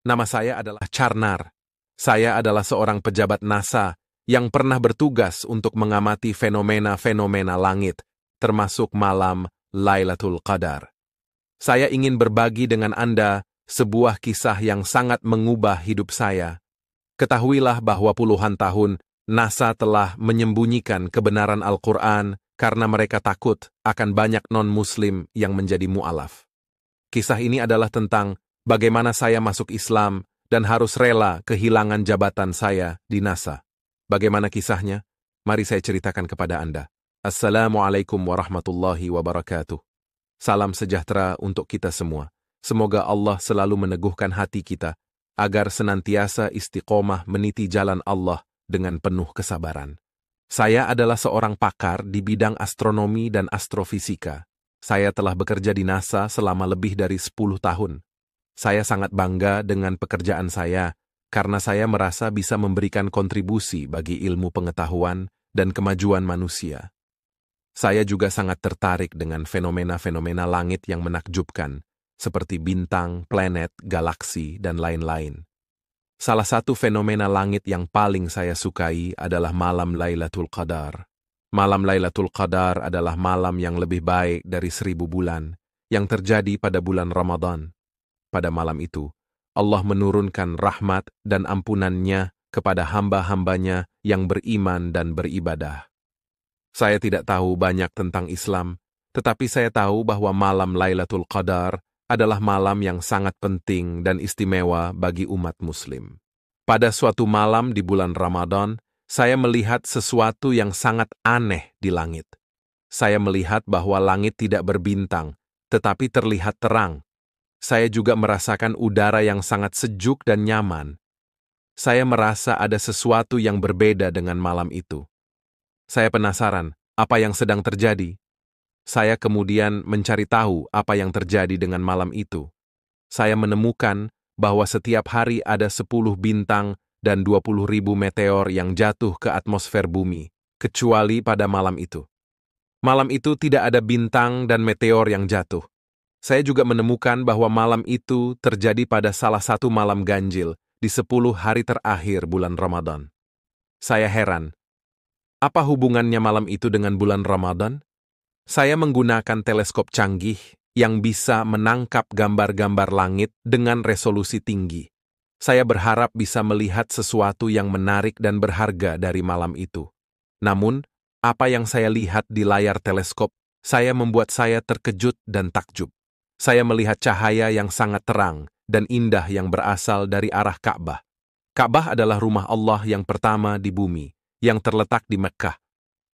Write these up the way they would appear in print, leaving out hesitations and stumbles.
Nama saya adalah Charnar. Saya adalah seorang pejabat NASA yang pernah bertugas untuk mengamati fenomena-fenomena langit, termasuk malam Lailatul Qadar. Saya ingin berbagi dengan Anda sebuah kisah yang sangat mengubah hidup saya. Ketahuilah bahwa puluhan tahun NASA telah menyembunyikan kebenaran Al-Quran karena mereka takut akan banyak non-Muslim yang menjadi mu'alaf. Kisah ini adalah tentang bagaimana saya masuk Islam dan harus rela kehilangan jabatan saya di NASA. Bagaimana kisahnya? Mari saya ceritakan kepada Anda. Assalamualaikum warahmatullahi wabarakatuh. Salam sejahtera untuk kita semua. Semoga Allah selalu meneguhkan hati kita agar senantiasa istiqomah meniti jalan Allah dengan penuh kesabaran. Saya adalah seorang pakar di bidang astronomi dan astrofisika. Saya telah bekerja di NASA selama lebih dari 10 tahun. Saya sangat bangga dengan pekerjaan saya karena saya merasa bisa memberikan kontribusi bagi ilmu pengetahuan dan kemajuan manusia. Saya juga sangat tertarik dengan fenomena-fenomena langit yang menakjubkan, seperti bintang, planet, galaksi, dan lain-lain. Salah satu fenomena langit yang paling saya sukai adalah malam Lailatul Qadar. Malam Lailatul Qadar adalah malam yang lebih baik dari 1000 bulan, yang terjadi pada bulan Ramadan. Pada malam itu, Allah menurunkan rahmat dan ampunannya kepada hamba-hambanya yang beriman dan beribadah. Saya tidak tahu banyak tentang Islam, tetapi saya tahu bahwa malam Lailatul Qadar adalah malam yang sangat penting dan istimewa bagi umat Muslim. Pada suatu malam di bulan Ramadan, saya melihat sesuatu yang sangat aneh di langit. Saya melihat bahwa langit tidak berbintang, tetapi terlihat terang. Saya juga merasakan udara yang sangat sejuk dan nyaman. Saya merasa ada sesuatu yang berbeda dengan malam itu. Saya penasaran apa yang sedang terjadi. Saya kemudian mencari tahu apa yang terjadi dengan malam itu. Saya menemukan bahwa setiap hari ada 10 bintang dan 20.000 meteor yang jatuh ke atmosfer bumi, kecuali pada malam itu. Malam itu tidak ada bintang dan meteor yang jatuh. Saya juga menemukan bahwa malam itu terjadi pada salah satu malam ganjil di 10 hari terakhir bulan Ramadan. Saya heran. Apa hubungannya malam itu dengan bulan Ramadan? Saya menggunakan teleskop canggih yang bisa menangkap gambar-gambar langit dengan resolusi tinggi. Saya berharap bisa melihat sesuatu yang menarik dan berharga dari malam itu. Namun, apa yang saya lihat di layar teleskop, membuat saya terkejut dan takjub. Saya melihat cahaya yang sangat terang dan indah yang berasal dari arah Ka'bah. Ka'bah adalah rumah Allah yang pertama di bumi, yang terletak di Mekkah.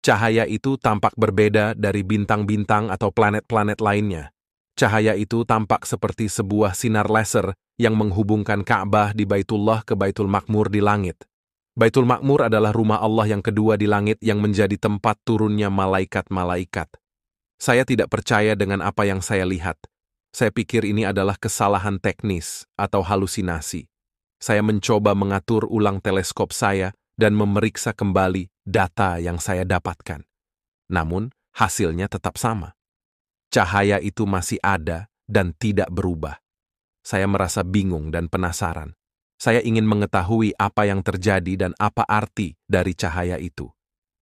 Cahaya itu tampak berbeda dari bintang-bintang atau planet-planet lainnya. Cahaya itu tampak seperti sebuah sinar laser yang menghubungkan Ka'bah di Baitullah ke Baitul Ma'mur di langit. Baitul Ma'mur adalah rumah Allah yang kedua di langit yang menjadi tempat turunnya malaikat-malaikat. Saya tidak percaya dengan apa yang saya lihat. Saya pikir ini adalah kesalahan teknis atau halusinasi. Saya mencoba mengatur ulang teleskop saya dan memeriksa kembali data yang saya dapatkan. Namun, hasilnya tetap sama. Cahaya itu masih ada dan tidak berubah. Saya merasa bingung dan penasaran. Saya ingin mengetahui apa yang terjadi dan apa arti dari cahaya itu.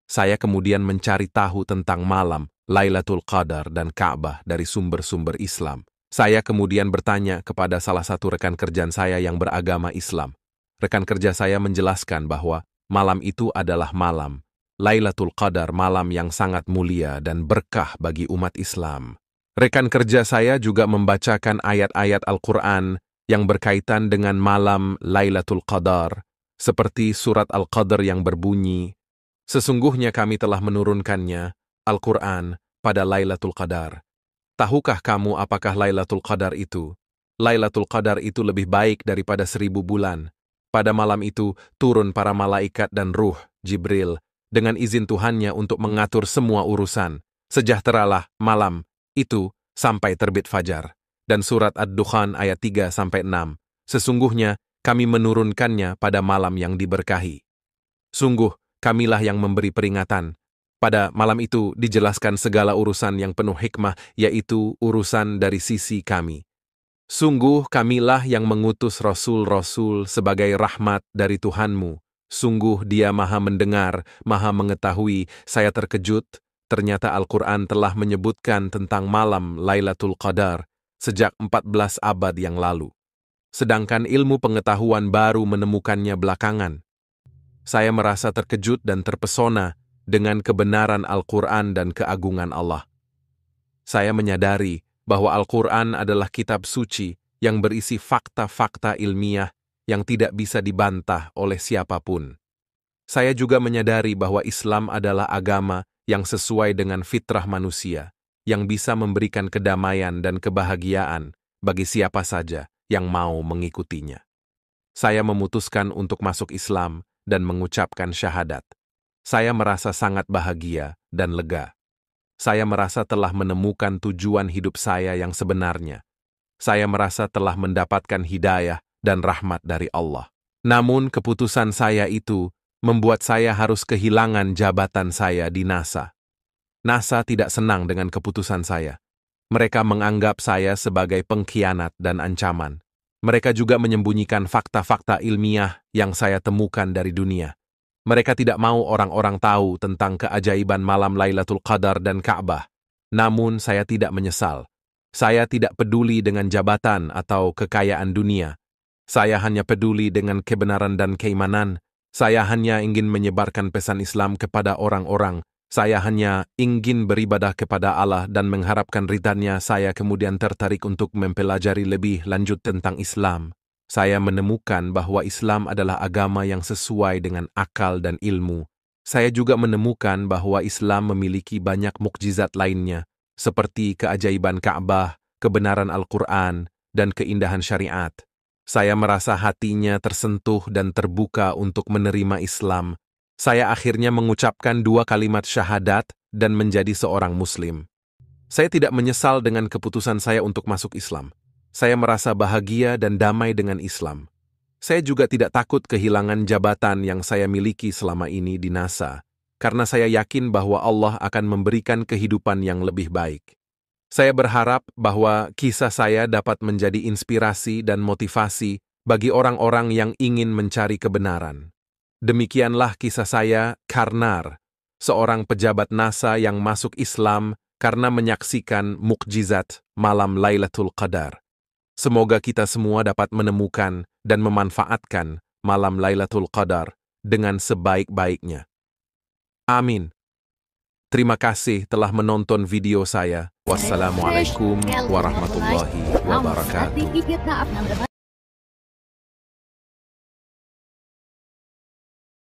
Saya kemudian mencari tahu tentang malam Lailatul Qadar dan Ka'bah dari sumber-sumber Islam. Saya kemudian bertanya kepada salah satu rekan kerja saya yang beragama Islam. Rekan kerja saya menjelaskan bahwa malam itu adalah malam Lailatul Qadar, malam yang sangat mulia dan berkah bagi umat Islam. Rekan kerja saya juga membacakan ayat-ayat Al-Quran yang berkaitan dengan malam Lailatul Qadar, seperti surat Al-Qadr yang berbunyi, "Sesungguhnya kami telah menurunkannya, Al-Quran, pada Lailatul Qadar. Tahukah kamu apakah Lailatul Qadar itu? Lailatul Qadar itu lebih baik daripada 1000 bulan. Pada malam itu turun para malaikat dan ruh, Jibril, dengan izin Tuhannya untuk mengatur semua urusan. Sejahteralah malam itu sampai terbit fajar." Dan surat Ad-Dukhan ayat 3-6. "Sesungguhnya kami menurunkannya pada malam yang diberkahi. Sungguh, kamilah yang memberi peringatan. Pada malam itu dijelaskan segala urusan yang penuh hikmah, yaitu urusan dari sisi kami. Sungguh kamilah yang mengutus Rasul-Rasul sebagai rahmat dari Tuhanmu. Sungguh Dia Maha Mendengar, Maha Mengetahui. Saya terkejut, ternyata Al-Quran telah menyebutkan tentang malam Lailatul Qadar sejak 14 abad yang lalu. Sedangkan ilmu pengetahuan baru menemukannya belakangan. Saya merasa terkejut dan terpesona dengan kebenaran Al-Quran dan keagungan Allah. Saya menyadari bahwa Al-Quran adalah kitab suci yang berisi fakta-fakta ilmiah yang tidak bisa dibantah oleh siapapun. Saya juga menyadari bahwa Islam adalah agama yang sesuai dengan fitrah manusia, yang bisa memberikan kedamaian dan kebahagiaan bagi siapa saja yang mau mengikutinya. Saya memutuskan untuk masuk Islam dan mengucapkan syahadat. Saya merasa sangat bahagia dan lega. Saya merasa telah menemukan tujuan hidup saya yang sebenarnya. Saya merasa telah mendapatkan hidayah dan rahmat dari Allah. Namun keputusan saya itu membuat saya harus kehilangan jabatan saya di NASA. NASA tidak senang dengan keputusan saya. Mereka menganggap saya sebagai pengkhianat dan ancaman. Mereka juga menyembunyikan fakta-fakta ilmiah yang saya temukan dari dunia. Mereka tidak mau orang-orang tahu tentang keajaiban malam Lailatul Qadar dan Ka'bah. Namun saya tidak menyesal. Saya tidak peduli dengan jabatan atau kekayaan dunia. Saya hanya peduli dengan kebenaran dan keimanan. Saya hanya ingin menyebarkan pesan Islam kepada orang-orang. Saya hanya ingin beribadah kepada Allah dan mengharapkan ridha-Nya. Saya kemudian tertarik untuk mempelajari lebih lanjut tentang Islam. Saya menemukan bahwa Islam adalah agama yang sesuai dengan akal dan ilmu. Saya juga menemukan bahwa Islam memiliki banyak mukjizat lainnya, seperti keajaiban Ka'bah, kebenaran Al-Quran, dan keindahan syariat. Saya merasa hatinya tersentuh dan terbuka untuk menerima Islam. Saya akhirnya mengucapkan 2 kalimat syahadat dan menjadi seorang Muslim. Saya tidak menyesal dengan keputusan saya untuk masuk Islam. Saya merasa bahagia dan damai dengan Islam. Saya juga tidak takut kehilangan jabatan yang saya miliki selama ini di NASA, karena saya yakin bahwa Allah akan memberikan kehidupan yang lebih baik. Saya berharap bahwa kisah saya dapat menjadi inspirasi dan motivasi bagi orang-orang yang ingin mencari kebenaran. Demikianlah kisah saya, Karnar, seorang pejabat NASA yang masuk Islam karena menyaksikan mukjizat malam Lailatul Qadar. Semoga kita semua dapat menemukan dan memanfaatkan malam Lailatul Qadar dengan sebaik-baiknya. Amin. Terima kasih telah menonton video saya. Wassalamualaikum warahmatullahi wabarakatuh.